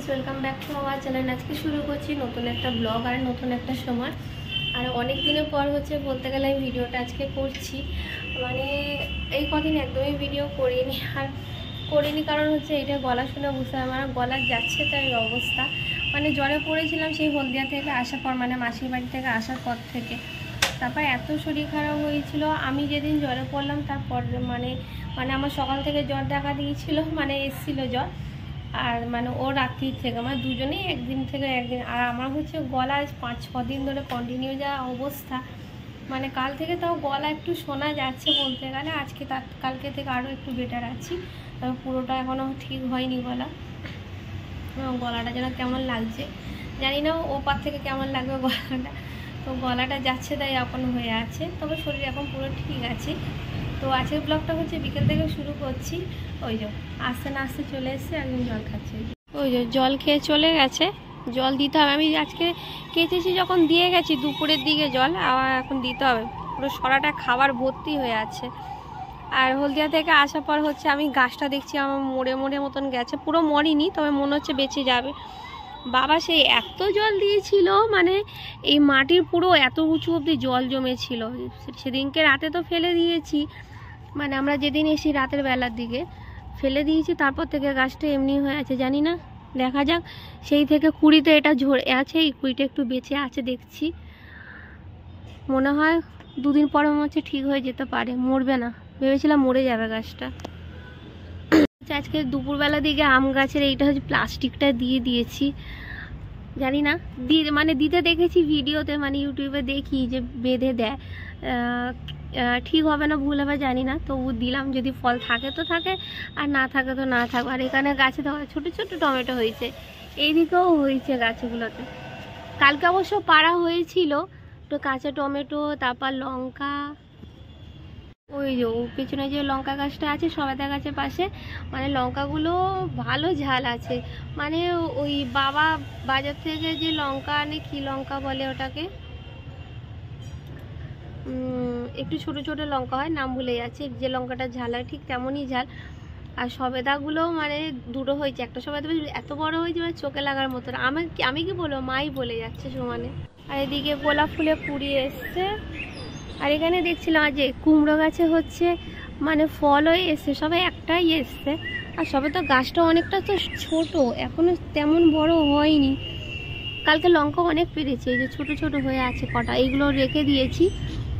Welcome back to our channel. আজকে শুরু করছি নতুন একটা ব্লগ আর নতুন একটা সময়। আর অনেক দিনের পর বলতে গেলে আমি ভিডিওটা আজকে করছি। মানে এই কদিন একদমই ভিডিও করিনি কারণ এটা গলা শুনে বুঝতে আমার গলা যাচ্ছে, তাই অবস্থা। মানে জ্বরে পড়েছিলাম সেই হলদিয়া থেকে আসার পর, মানে মাসির বাড়ি থেকে আসার পর থেকে। তারপর এত শরীর খারাপ হয়েছিল, আমি যেদিন জ্বরে পড়লাম তারপর মানে আমার সকাল থেকে জ্বর দেখা দিয়েছিল, মানে এসেছিলো জ্বর। আর ও রাত্রির থেকে দুজনেই একদিন থেকে একদিন। আর আমার গলা 5-6 দিন ধরে কন্টিনিউ যা অবস্থা, কাল থেকে তাও গলা একটু শোনা যাচ্ছে বলতে গেলে। আজকে কালকে থেকে আরও একটু বেটার আছি, তবে পুরোটা এখনও ঠিক হয়নি গলাটা যেন কেমন লাগছে জানি না, ওপার থেকে কেমন লাগবে গলাটা। তো গলাটা যাচ্ছে তাই এখন হয়ে আছে, তবে শরীর এখন পুরো ঠিক আছে। তো আজকের ব্লগটা বিকেল থেকে শুরু করছি। ওই যে আস্তে না আস্তে চলে এসছে, একজন জল খাচ্ছে। ওই যে জল খেয়ে চলে গেছে, জল দিতে হবে। আমি আজকে খেয়েছি যখন দিয়ে গেছি দুপুরের দিকে জল, আবার এখন দিতে হবে। পুরো সরাটা খাবার ভর্তি হয়ে আছে। আর হলদিয়া থেকে আসার পর আমি গাছটা দেখছি আমার মরে মতন গেছে, পুরো মরিনি, তবে মনে হচ্ছে বেঁচে যাবে। বাবা সেই এত জল দিয়েছিল, এই মাটির পুরো এত উঁচু অবধি জল জমেছিল। সেদিনকে রাতে তো ফেলে দিয়েছি, আমরা যেদিন এসি রাতের বেলার দিকে ফেলে দিয়েছি, তারপর থেকে গাছটা এমনি হয়ে আছে। জানি না, দেখা যাক। সেই থেকে কুড়িতে এটা ঝরে আছে, এই কুড়িটা একটু বেঁচে আছে দেখছি। মনে হয় 2 দিন পরে ঠিক হয়ে যেতে পারে, মরবে না। ভেবেছিলাম মরে যাবে গাছটা। আজকে দুপুরবেলা দিকে আম গাছের এইটা প্লাস্টিকটা দিয়ে দিয়েছি। জানি না দিতে দেখেছি ভিডিওতে, ইউটিউবে দেখি যে বেঁধে দেয়। ঠিক হবে না ভুল হবে জানি না, তবু দিলাম। যদি ফল থাকে তো থাকে, আর না থাকে তো না থাকবে। আর এখানে গাছে তো ছোট ছোট টমেটো হয়েছে, এইদিকেও হয়েছে গাছগুলোতে। কালকে অবশ্য পাড়া হয়েছিল তো কাঁচা টমেটো, তারপর লঙ্কা। ওই যে পেছনে যে লঙ্কা গাছটা আছে সবেদা গাছের পাশে, লঙ্কাগুলো ভালো ঝাল আছে। ওই বাবা বাজার থেকে যে লঙ্কা আনে, কি লঙ্কা বলে ওটাকে, একটু ছোট ছোট লঙ্কা হয়, নাম ভুলে যাচ্ছে। যে লঙ্কাটা ঝাল হয় ঠিক তেমনই ঝাল। আর সবেদাগুলো দুটো হয়েছে, একটা সবেদা এত বড় হয়েছে চোখে লাগার মতন। আমি কি বলবো, মাই বলে যাচ্ছে সমানে। আর এদিকে গোলাপ ফুলে কুড়িয়ে এসছে। আর এখানে দেখছিলাম আজ কুমড়ো গাছে ফলও এসছে, সবে একটাই এসছে। আর সবে তো গাছটা অনেকটা তো ছোট, এখনো তেমন বড় হয়নি। কালকে লঙ্কা অনেক পেরেছে, এই যে ছোট ছোট হয়ে আছে কটা, এইগুলো রেখে দিয়েছি,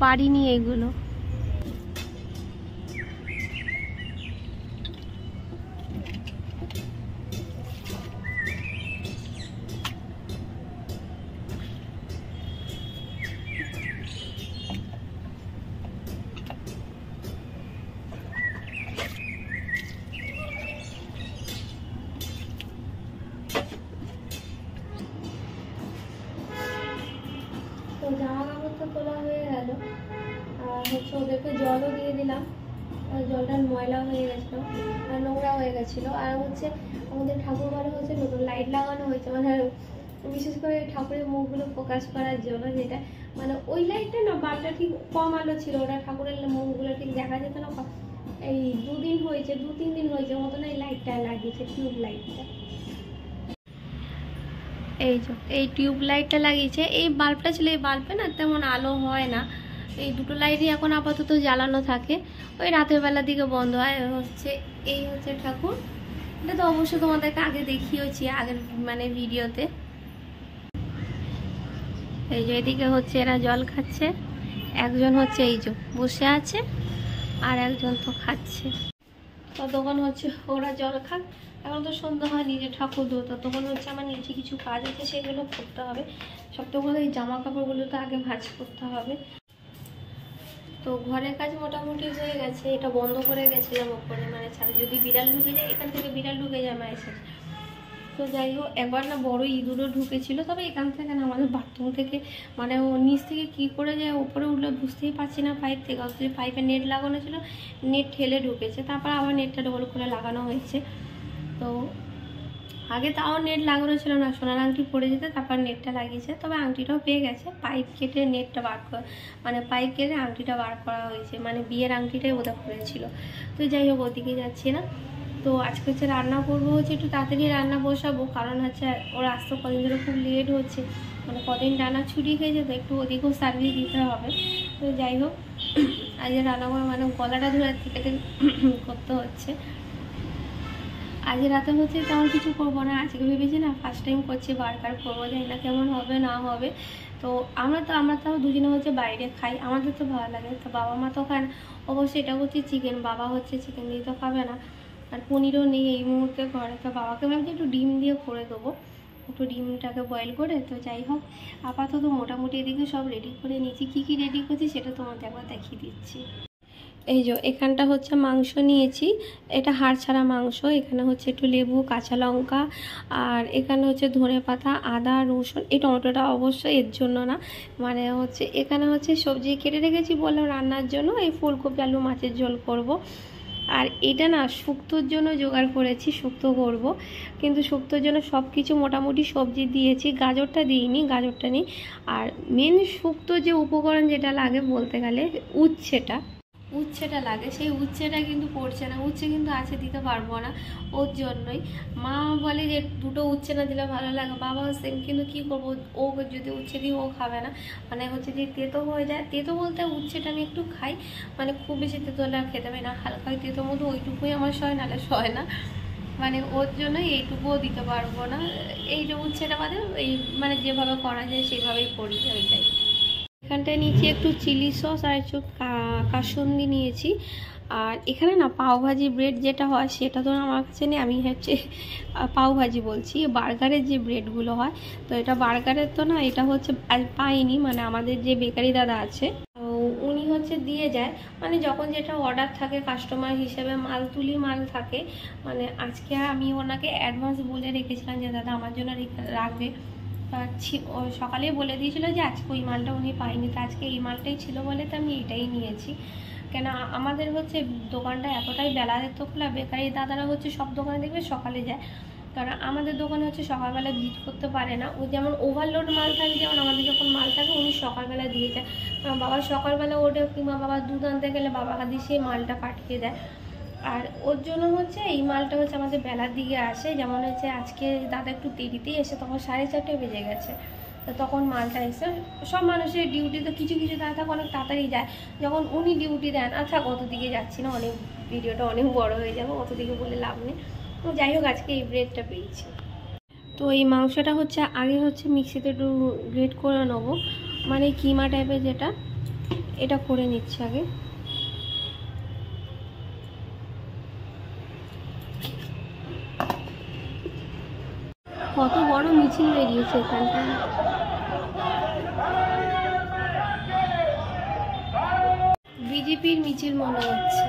পারিনি এইগুলো। জামা কাপড় তো তোলা হয়ে গেল, আর ওদেরকে জলও দিয়ে দিলাম। জলটা ময়লা হয়ে গেছিলো আর নোংরা হয়ে গেছিলো। আর আমাদের ঠাকুর ঘরে নতুন লাইট লাগানো হয়েছে, বিশেষ করে ঠাকুরের মুখগুলো ফোকাস করার জন্য। যেটা ওই লাইটটা না, বাল্বটা ঠিক কম আলো ছিল, ওটা ঠাকুরের মুখগুলো ঠিক দেখা যেত না। এই 2-3 দিন হয়েছে মতন এই লাইটটা লাগিয়েছে, টিউব লাইটটা। এই টিউব লাইটটা লাগিয়েছে। এই বাল্বটা ছিল, এই বাল্বে না তেমন আলো হয় না। এই দুটো লাইটই এখন আপাতত জ্বালানো থাকে, ওই রাতের বেলার দিকে বন্ধ হয়। এই ঠাকুর। এটা তো অবশ্যই তোমাদেরকে আগে দেখিয়েছি আগের ভিডিওতে। এই যে এদিকে এরা জল খাচ্ছে, একজন এই যে বসে আছে, আর একজন তো খাচ্ছে। ততক্ষণ ওরা জল খাক। এখন তো সন্ধ্যা হয়, নিজে ঠাকুর দেবো। ততক্ষণ আমার নিচে কিছু কাজ আছে, সেগুলো করতে হবে। সবথেকে বলে এই জামা কাপড়গুলো তো আগে ভাঁজ করতে হবে। তো ঘরের কাজ মোটামুটি হয়ে গেছে। এটা বন্ধ করে গেছিলাম ওপরে, ছাদে। যদি বিড়াল ঢুকে যায়, এখান থেকে বিড়াল ঢুকে যায় মায়ের সাথে। তো যাই হোক, একবার না বড় ইঁদুরও ঢুকেছিল, তবে এখান থেকে না, আমাদের বাথরুম থেকে। ও নিচ থেকে কি করে যায় উপরে উঠলে বুঝতেই পারছি না। পাইপ থেকে অথচ পাইপে নেট লাগানো ছিল, নেট ঠেলে ঢুকেছে। তারপর আবার নেটটা ডবল করে লাগানো হয়েছে। তো আগে তাও নেট লাগানো ছিল না, সোনার আংটি পড়ে যেতে, তারপর নেটটা লাগিয়েছে। তবে আংটিটাও পেয়ে গেছে, পাইপ কেটে নেটটা বার করা, পাইপ কেটে আংটিটা বার করা হয়েছে। বিয়ের আংটিটাই বোধহয় পড়েছিল। তো যাই হোক, ওদিকে যাচ্ছি না। তো আজকে হচ্ছে রান্না করবো, হচ্ছে একটু তাড়াতাড়ি রান্না বসাবো, কারণ হচ্ছে ওর আসতে কদিন ধরে খুব লেট হচ্ছে, মানে কদিন টানা ছুটি খেয়েছে, তো একটু ওদিকেও সার্ভিস দিতে হবে। তো যাই হোক, আজকে রান্না করে মানে গলাটা ধরে থেকে করতে হচ্ছে। আজকে রাতে হচ্ছে তেমন কিছু করবো না, আজকে ভেবেছি না ফার্স্ট টাইম করছি বার্গার করবো, জানি না কেমন হবে না হবে। তো আমরা তাও দুজনে হচ্ছে বাইরে খাই, আমাদের তো ভালো লাগে। তো বাবা মা তো খান, অবশ্যই এটা হচ্ছে চিকেন, বাবা হচ্ছে চিকেন দিয়ে তো খাবে না, আর পনিরও নেই এই মুহূর্তে ঘরে। তো বাবাকে ভাবছি একটু ডিম দিয়ে করে দেবো, একটু ডিমটাকে বয়েল করে। তো যাই হোক, আপাতত মোটামুটি এদিকে সব রেডি করে নিয়েছি। কী কী রেডি করছি সেটা তোমাকে একবার দেখিয়ে দিচ্ছি। এই যে এখানটা হচ্ছে মাংস নিয়েছি, এটা হাড় ছাড়া মাংস। এখানে হচ্ছে একটু লেবু, কাঁচা লঙ্কা, আর এখানে হচ্ছে ধনেপাতা, আদা, রসুন। এই টমেটোটা অবশ্যই এর জন্য না, মানে হচ্ছে এখানে হচ্ছে সবজি কেটে রেখেছি বললাম রান্নার জন্য, এই ফুলকপি আলু মাছের ঝোল করব। আর এটা না শুক্তোর জন্য জোগাড় করেছি, শুক্তো করব, কিন্তু শুক্তোর জন্য সব কিছু মোটামুটি সবজি দিয়েছি, গাজরটা দিইনি, গাজরটা নিই। আর মেন শুক্তো যে উপকরণ যেটা লাগে বলতে গেলে উচ্ছেটা লাগে, সেই উচ্ছেটা কিন্তু পড়ছে না, উচ্ছে কিন্তু আছে, দিতে পারবো না, ওর জন্যই। মা বলে যে দুটো উচ্ছে না দিলে ভালো লাগে, বাবা সেম, কিন্তু কী করবো, ও যদি উচ্ছে দিই ও খাবে না, মানে হচ্ছে যে তেতো হয়ে যায়। তেতো বলতে উচ্ছেটা আমি একটু খাই, মানে খুব বেশি তেতো হলে আর খেতে পারি না, হালকা তেতো মতো ওইটুকুই আমার সয়, নাহলে সয় না, মানে ওর জন্য এইটুকুও দিতে পারবো না। এই যে উচ্ছেটা বাদে এই মানে যেভাবে করা যায় সেভাবেই করি ওইটাই। এখানটায় নিয়েছি একটু চিলি সস আর একটু কাসুন্দি নিয়েছি। আর এখানে না পাওভাজি ব্রেড যেটা হয় সেটা তো আমার কাছে নেই, আমি হচ্ছে পাওভাজি বলছি, বার্গারের যে ব্রেডগুলো হয়। তো এটা বার্গারের তো না, এটা হচ্ছে পাইনি, মানে আমাদের যে বেকারি দাদা আছে উনি হচ্ছে দিয়ে যায়, মানে যখন যেটা অর্ডার থাকে কাস্টমার হিসেবে মাল থাকে। মানে আজকে আমি ওনাকে অ্যাডভান্স বলে রেখেছিলাম যে দাদা আমার জন্য রাখবে, সকালেই বলে দিয়েছিল যে আজকে ওই মালটা উনি পাইনি, তো আজকে এই মালটাই ছিল বলে তো আমি এটাই নিয়েছি। কেন আমাদের হচ্ছে দোকানটা এতটাই বেলা যেত খোলা, বেকারি দাদারা হচ্ছে সব দোকানে দেখবে সকালে যায়, কারণ আমাদের দোকানে হচ্ছে সকালবেলা ভিজিট করতে পারে না, ওই যেমন ওভারলোড মাল থাকে, যেমন আমাদের যখন মাল থাকে উনি সকালবেলা দিয়ে যায়, বাবা সকালবেলা ওঠে, কিংবা বাবা দুধ আনতে গেলে বাবা হাতে সেই মালটা পাঠিয়ে দেয়। আর ওর জন্য হচ্ছে এই মালটা হচ্ছে আমাদের বেলার দিকে আসে, যেমন হচ্ছে আজকে দাদা একটু দেরিতেই এসে, তখন 4:30 বেজে গেছে, তো তখন মালটা এসে। সব মানুষের ডিউটি তো কিছু দাদা অনেক তাড়াতাড়ি যায়, যখন উনি ডিউটি দেন। আচ্ছা কত দিকে যাচ্ছি না, অনেক ভিডিওটা অনেক বড় হয়ে যাবে, অত দিকে বলে লাভ নেই। তো যাই হোক, আজকে এই ব্রেডটা পেয়েছি। তো এই মাংসটা হচ্ছে আগে হচ্ছে মিক্সিতে একটু গ্রেট করে নেবো, মানে কিমা টাইপের যেটা, এটা করে নিচ্ছে আগে। কত বড় মিছিল বেরিয়েছে এখানটা, বিজেপির মিছিল মনে হচ্ছে।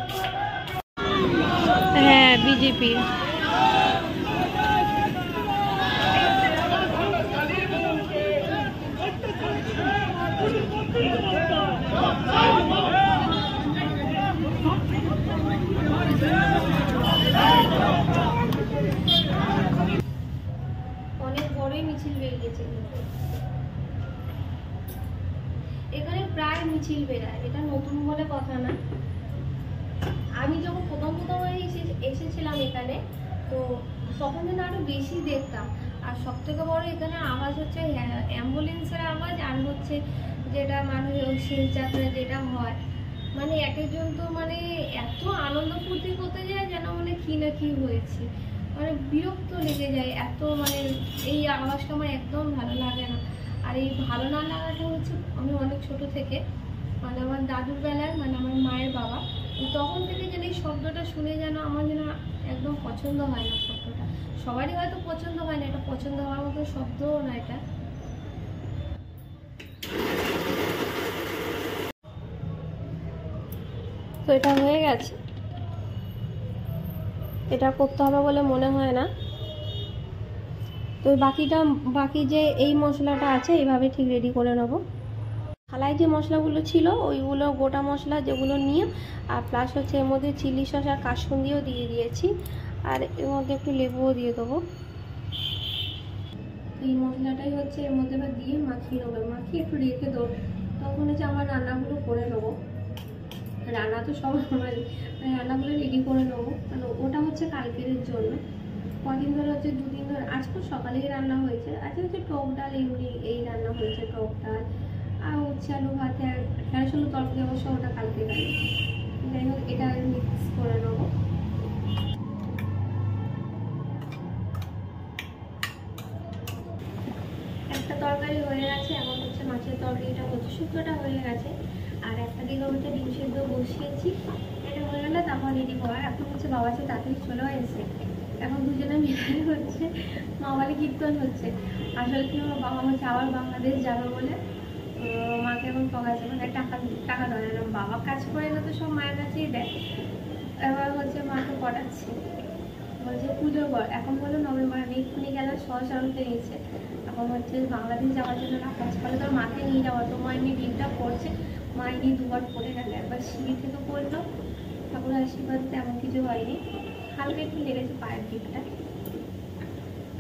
হ্যাঁ, বিজেপির। অনেক বড়ই মিছিল বেরিয়েছে, এখানে প্রায় মিছিল বেরায়, এটা নতুন বলে কথা না। আমি যখন প্রথম এসেছিলাম এখানে, তো তখন যেন আরো বেশি দেখতাম। আর সব থেকে বড় এখানে আওয়াজ হচ্ছে অ্যাম্বুলেন্সের আওয়াজ, আর হচ্ছে যেটা মানুষ শিলযাত্রা যেটা হয়, মানে এক একজন তো মানে এত আনন্দ ফুর্তি করতে যায় যেন মানে কি না কি হয়েছে, মানে বিরক্ত লেগে যায় এত, মানে এই আওয়াজটা আমার একদম ভালো লাগে না। আর এই ভালো না লাগাটা হচ্ছে আমি অনেক ছোট থেকে, মানে আমার দাদুর বেলায়, মানে আমার মায়ের বাবা, তখন থেকে যেন এই শব্দটা শুনে যেন আমার যেন একদম পছন্দ হয় না শব্দটা। সবারই হয়তো পছন্দ হয় না, এটা পছন্দ হওয়ার মতো শব্দও না এটা। তো এটা হয়ে গেছে, এটা করতে হবে বলে মনে হয় না। তো বাকি যে এই মশলাটা আছে এইভাবে ঠিক রেডি করে নেবো। থালায় যে মশলাগুলো ছিল ওইগুলো গোটা মশলা যেগুলো নিয়ে, আর প্লাস হচ্ছে এর মধ্যে চিলি সস আর কাসুন্দিও দিয়ে দিয়েছি, আর এর মধ্যে একটু লেবুও দিয়ে দেবো। এই মশলাটাই হচ্ছে এর মধ্যে এবার দিয়ে মাখিয়ে নেবো, মাখিয়ে একটু রেখে দেবো, তখন হচ্ছে আমার রান্নাগুলো করে নেবো। রান্না তো সব আমার, মানে রান্নাগুলো রেডি করে নেবো, কারণ ওটা হচ্ছে কালকের জন্য। কদিন ধরে হচ্ছে 2 দিন ধরে, আজকে সকালেই রান্না হয়েছে। আজকে হচ্ছে টক ডাল, এমনি এই রান্না হয়েছে, টক ডাল আর হচ্ছে আলু ভাতে আর ঢেঁড়স আলু তরকারি, অবশ্য ওটা কালকে গেল। যাই হোক, এটা মিক্স করে নেবো। একটা তরকারি হয়ে গেছে, এখন হচ্ছে মাছের তরকারিটা হচ্ছে, শুক্তোটা হয়ে গেছে। আর একটা দিকে হচ্ছে ডিম সেদ্ধ বসিয়েছি, এটা হয়ে গেলে তারপর রেডি করার। এখন হচ্ছে বাবা আছে তাড়াতাড়ি চলেও এসে, এখন দুজনে মিলে হচ্ছে মাওয়ালি কীর্তন হচ্ছে। আসলে কি আমার বাবা হচ্ছে আবার বাংলাদেশ যাবে বলে মাকে এখন ঠকাচ্ছে, মানে টাকা দেয় না, বাবা কাজ করে না তো সব মায়ের কাছেই দেয়। এবার হচ্ছে মাকে পড়াচ্ছে, বলছে পুজোর পর, এখন বলো নভেম্বর, আমি এক্ষুনি গেলে সহসা আনতে নিয়েছে। এখন হচ্ছে বাংলাদেশ যাওয়ার জন্য না, কাজ করে তোর মাকে নিয়ে যাওয়া, তো মা এমনি ডিমটা পড়ছে, মা এমনি 2বার পড়ে গেল, একবার সিঁড়ি থেকে পড়লো, ঠাকুর আশীর্বাদ তেমন কিছু হয়নি, হালকা একটু লেগেছে পায়ের দিকটা।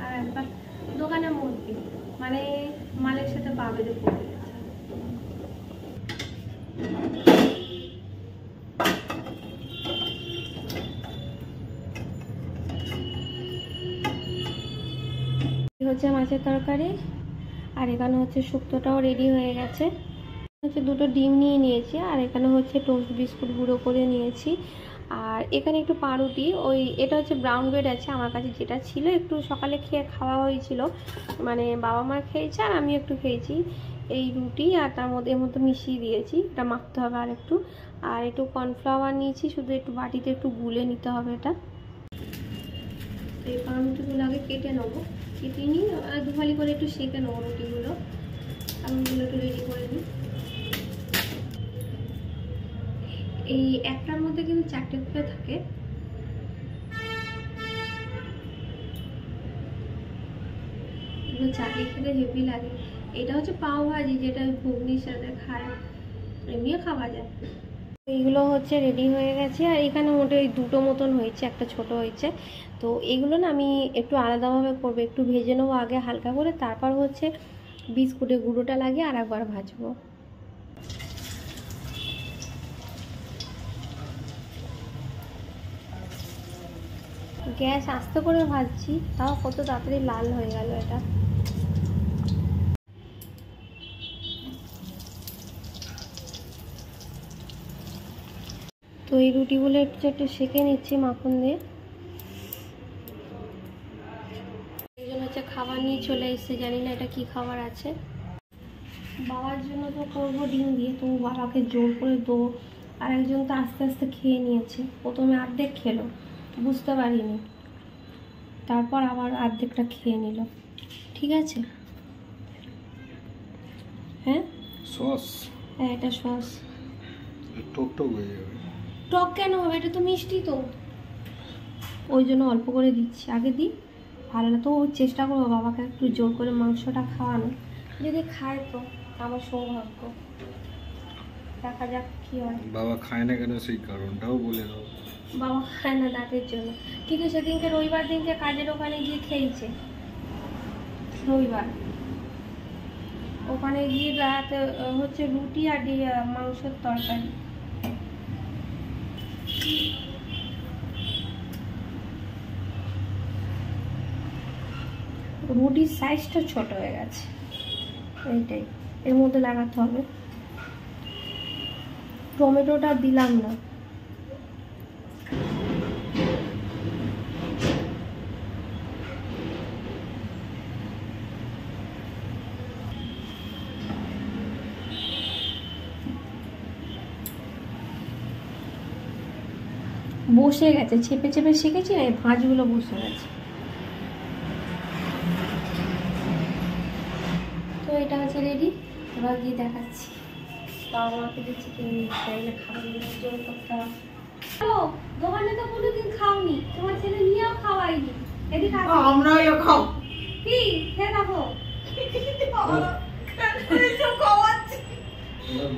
আর একবার দোকানের মধ্যে মানে মালের সাথে পা বেঁধে পড়ে গেছে। হচ্ছে মাছের তরকারি, আর এখানে হচ্ছে শুক্তোটাও রেডি হয়ে গেছে। হচ্ছে 2টো ডিম নিয়ে নিয়েছি, আর এখানে হচ্ছে টোস্ট বিস্কুট গুঁড়ো করে নিয়েছি। আর এখানে একটু পাউরুটি, এটা হচ্ছে ব্রাউন ব্রেড আছে আমার কাছে, যেটা ছিল একটু সকালে খাওয়া হয়েছিল, মানে বাবা মা খেয়েছে আর আমি একটু খেয়েছি। এই রুটি আর তার মধ্যে এর মধ্যে মিশিয়ে দিয়েছি, এটা মাখতে হবে আর একটু কর্নফ্লাওয়ার নিয়েছি, শুধু একটু বাটিতে একটু গুলে নিতে হবে এটা। এই পাউরুটিগুলো আগে কেটে নেবো, কেটে নিই, 2 ফালি করে একটু সেঁকে নেবো রুটিগুলো, আলুগুলো একটু রেডি করে নিই। এই একটার মধ্যে কিন্তু 4টে করে থাকে। এগুলো চাটনি খেতে হেভি লাগে। এটা হচ্ছে পাও ভাজি, যেটা ঘুগনির সাথে খায়, এমনিও খাওয়া যায়। এইগুলো হচ্ছে রেডি হয়ে গেছে, আর এখানে মোটে ওই 2টো মতন হয়েছে, একটা ছোট হয়েছে। তো এগুলো না আমি একটু আলাদাভাবে করবো, একটু ভেজে নেবো আগে হালকা করে, তারপর হচ্ছে বিস্কুটে গুঁড়োটা লাগিয়ে আর একবার ভাজবো। গ্যাস আস্তে করে ভাজছি, তাও কত তাড়াতাড়ি লাল হয়ে গেল এটা। তো এই রুটিগুলো একটু সেঁকে নিচ্ছি মাখন দিয়ে। একজন হচ্ছে খাবার নিয়ে চলে এসেছে, জানি না এটা কি খাবার আছে। বাবার জন্য তো করবো ডিম দিয়ে, তো বাবাকে জোর করে দেবো। আর একজন তো আস্তে আস্তে খেয়ে নিয়েছে, প্রথমে অর্ধেক খেলো, বুঝতে পারিনি, তারপর আবার অর্ধেকটা খেয়ে নিল। ঠিক আছে, হ্যাঁ সস, হ্যাঁ এটা সস। টক টক হয়ে যাবে। টক কেন হবে, এটা তো মিষ্টি, তো ওই জন্য অল্প করে দিচ্ছি, আগে দিই ভালো না। তো চেষ্টা করবো বাবাকে একটু জোর করে মাংসটা খাওয়ানো, যদি খায় তো আমার সৌভাগ্য, দেখা যাক কি হয়। বাবা খায় না কেন সেই কারণটাও বলে দাও। বাবা খায় না দাঁতের জন্য, কিন্তু সেদিনকে রবিবার দিনকে কাজের ওখানে গিয়ে খেয়েছে, রবিবার ওখানে গিয়ে রাতে হচ্ছে রুটি আর মাংসের তরকারি। রুটির সাইজটা ছোট হয়ে গেছে, এইটাই এর মধ্যে লাগাতে হবে। টমেটোটা দিলাম না, বসে গেছে, চেপে চেপে শিখেছি না, এই ভাঁজগুলো বসে গেছে। তো এটা হচ্ছে রেডি, এবার গিয়ে দেখাচ্ছি। বাবা মাকে দিচ্ছি কিনে চাইলে খাবারগুলো জোর করতে হবে। দোকানে তো কোনোদিন খাওনি, তোমার ছেলে নিয়েও খাওয়াইনি, এদিকে আমরাও খাও কি খেয়ে দেখো।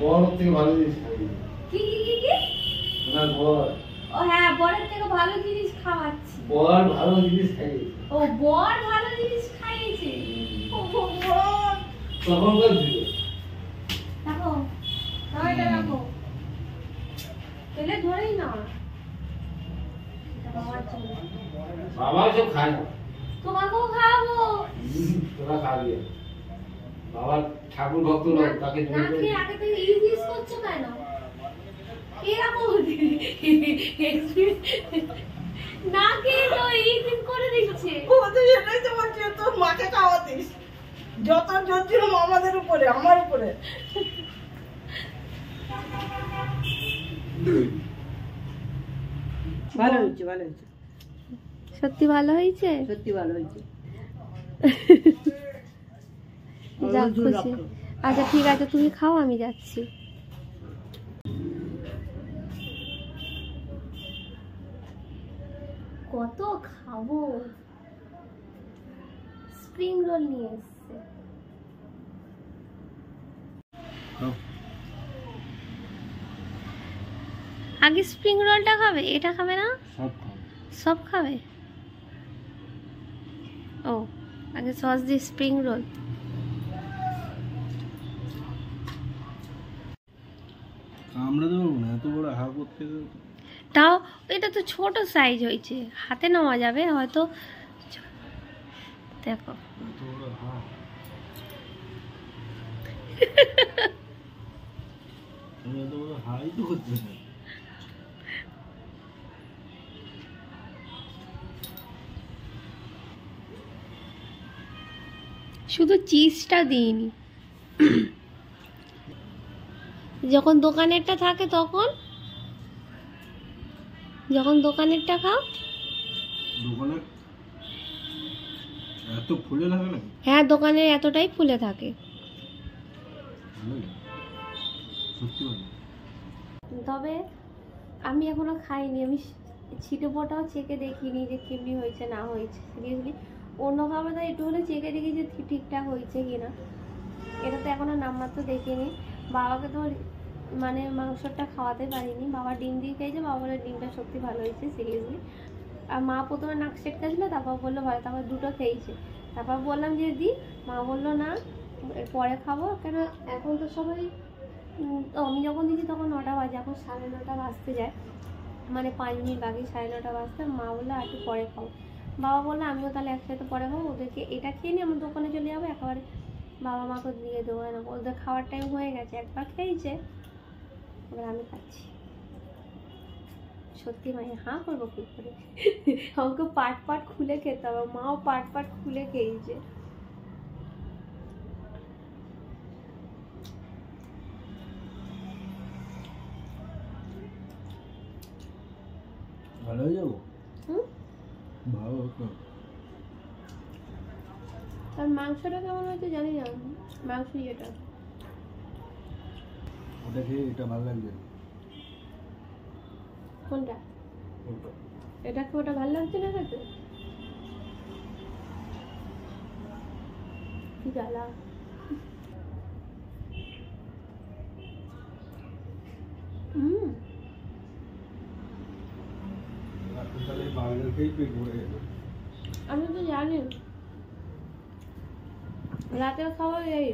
বড় থেকে ভালো জিনিস খাই। কি কি কি কি না বড়, ও হ্যাঁ, বরের থেকে ভালো জিনিস খাওয়াচ্ছি। বড় ভালো জিনিস খাই। ও বর ভালো জিনিস খাইয়েছে, ও ভগবান। তখন বলছিল দেখো, এটা দেখো, সব খায় না। তোমাকেও খাওয়াবো। তোরা খাবি। বাবা ঠাকুর ভক্ত লোক, তাকে না খেয়ে আগে থেকে ইউজ করছো কেন? এরকম না খেয়ে তো ইউজ করে দিচ্ছে। ও তো এটাই তো বলছে, তোর মাকে খাওয়াতিস। যত জোর ছিল আমাদের উপরে, আমার উপরে। ভালো হয়েছে, ভালো হয়েছে, সত্যি ভালো হয়েছে, সত্যি ভালো হয়েছে। যাক খুশি। আচ্ছা ঠিক আছে, তুমি খাও, আমি যাচ্ছি। কত খাবো? স্প্রিং রোল নিয়ে এসছে। আগে স্প্রিং রোলটা খাবে, এটা খাবে না? সব খাবে। সব খাবে? ও আগে সস দিয়ে স্প্রিং রোল। আমরা তো না এত বড় হাফ করতে তাও এটা তো ছোট সাইজ হয়েছে, হাতে নেওয়া যাবে হয়তো। দেখো এত বড় হাফ আমি এত বড় হাই তো করতে না। শুধু চিজটা দিইনি। যখন দোকানেরটা থাকে তখন, যখন দোকানেরটা খাও। দোকানে এত ফুলে লাগে না? হ্যাঁ দোকানের এতটাই ফুলে থাকে। সত্যি ভালো। তবে আমি এখনো খাইনি, আমি ছিটে ফোটাও চেকে দেখিনি যে কেমনি হয়েছে না হয়েছে। সিরিয়াসলি অন্য খাবার একটু হলে চেকে দেখি যে ঠিকঠাক হয়েছে কিনা। এটা তো এখনো নামমাত্র দেখিনি। বাবাকে তো মানে মাংসটা খাওয়াতে পারিনি, বাবা ডিম দিয়ে খেয়েছে, বাবা বলে ডিমটা সত্যি ভালো হয়েছে সিরিয়াসলি। আর মা প্রথমে নাক সেটকাছিল, তারপর বললো ভালো, তারপর দুটো খেয়েছে। তারপর বললাম যে দি, মা বললো না পরে খাবো, কেন এখন তো সবাই আমি যখন দিয়েছি তখন 9টা বাজে, এখন 9:30 বাজতে যায়, মানে 5 মিনিট বাকি 9:30 বাজতে। মা বললো আর একটু পরে খাবো। বাবা বললো আমিও তাহলে একসাথে পরে খাবো, ওদেরকে এটা খেয়ে নিয়ে আমার দোকানে চলে যাবো একেবারে, বাবা মাকে দিয়ে দেবো না, ওদের খাওয়ার টাইম হয়ে গেছে, একবার খেয়েছে, এবার আমি খাচ্ছি। সত্যি মায়ে হাঁ করবো কি করে? আমাকে পাট পাট খুলে খেতে হবে, মাও পাট পাট খুলে খেয়েছে। ভালো হয়ে যাবো। হুম, ভালো হতো। আর মাংসটা কেমন হয়েছে জানি না, মাংস ইয়েটা ওটা খেয়ে এটা ভালো লাগবে। কোনটা? ওটা এটা কি ওটা ভালো লাগছে না খেতে? কি জ্বালা। তাহলে বার্গার খেয়েই পেট ভরে যাবে। আমি তো জানি রাতের খাওয়া এই,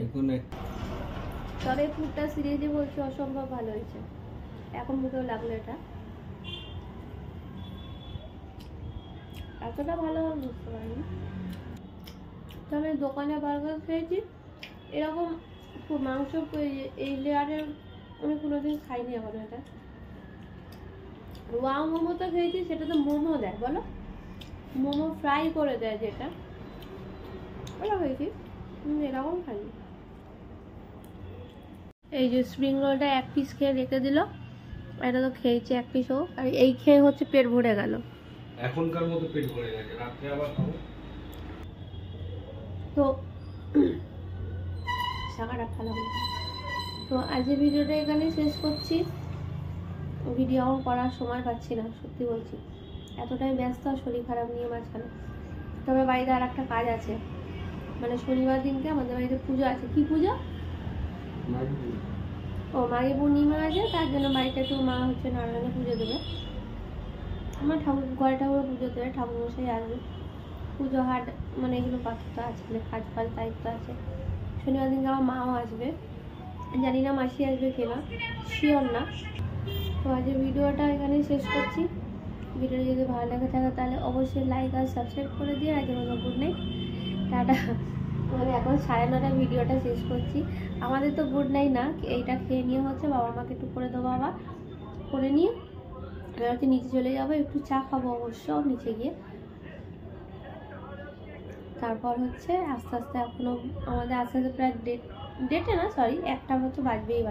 তবে ফুডটা সিরিজে বলছি অসম্ভব ভালো হয়েছে, এখন মুখেও লাগলো এটা এতটা ভালো হবে বুঝতে পারিনি। তবে দোকানে বার্গার খেয়েছি এরকম মাংস এই লেয়ারের আমি কোনোদিন খাইনি এখন। এটা ওয়াও মোমো তো খেয়েছি, সেটা তো মোমো দেয় বলো, মোমো ফ্রাই করে দেয় যেটা, ওটা খেয়েছি, এরকম খাইনি। এই যে স্প্রিং রোলটা 1 পিস খেয়ে রেখে দিল, এটা তো খেয়েছি 1 পিসও, আর এই খেয়ে হচ্ছে পেট ভরে গেল। এখনকার মতো পেট ভরে গেছে, রাত্রে আবার খাবো। তো শাকাটা ভালো হলো। তো আজকে ভিডিওটা এখানে শেষ করছি। ভিডিও এখন করার সময় পাচ্ছি না, সত্যি বলছি, এতটাই ব্যস্ত আর শরীর খারাপ নিয়ে মাঝখানে। তবে বাড়িতে আর একটা কাজ আছে, মানে শনিবার দিনকে আমাদের বাড়িতে পুজো আছে। কি পুজো? ও মাঘী পূর্ণিমা আছে, তার জন্য বাড়িতে একটু মা হচ্ছে নারায়ণের পুজো দেবে, আমার ঠাকুর ঘরে ঠাকুরের পুজো দেবে, ঠাকুরমশাই আসবে, পুজো হাট মানে এগুলো পাত্র আছে, কাজ ফাজ দায়িত্ব আছে। শনিবার দিনকে আমার মাও আসবে, জানি না মাসি আসবে কিনা, শিওর না। তো আজকের ভিডিওটা এখানেই শেষ করছি। ভিডিওটা যদি ভালো লাগে থাকে তাহলে অবশ্যই লাইক আর সাবস্ক্রাইব করে দিয়ে আজকের মতো গুড নাইট, টাটা। মানে এখন 9:30 ভিডিওটা শেষ করছি। আমাদের তো গুড নাইট না, এইটা খেয়ে নিয়ে হচ্ছে বাবার মাকে একটু করে দেবো, আবার করে নিয়ে এবার হচ্ছে নিচে চলে যাবো, একটু চা খাবো অবশ্য নিচে গিয়ে। তারপর হচ্ছে আস্তে আস্তে এখনও আমাদের আস্তে আস্তে প্রায় ডেটে না, সরি 1টা হচ্ছে বাজবেই।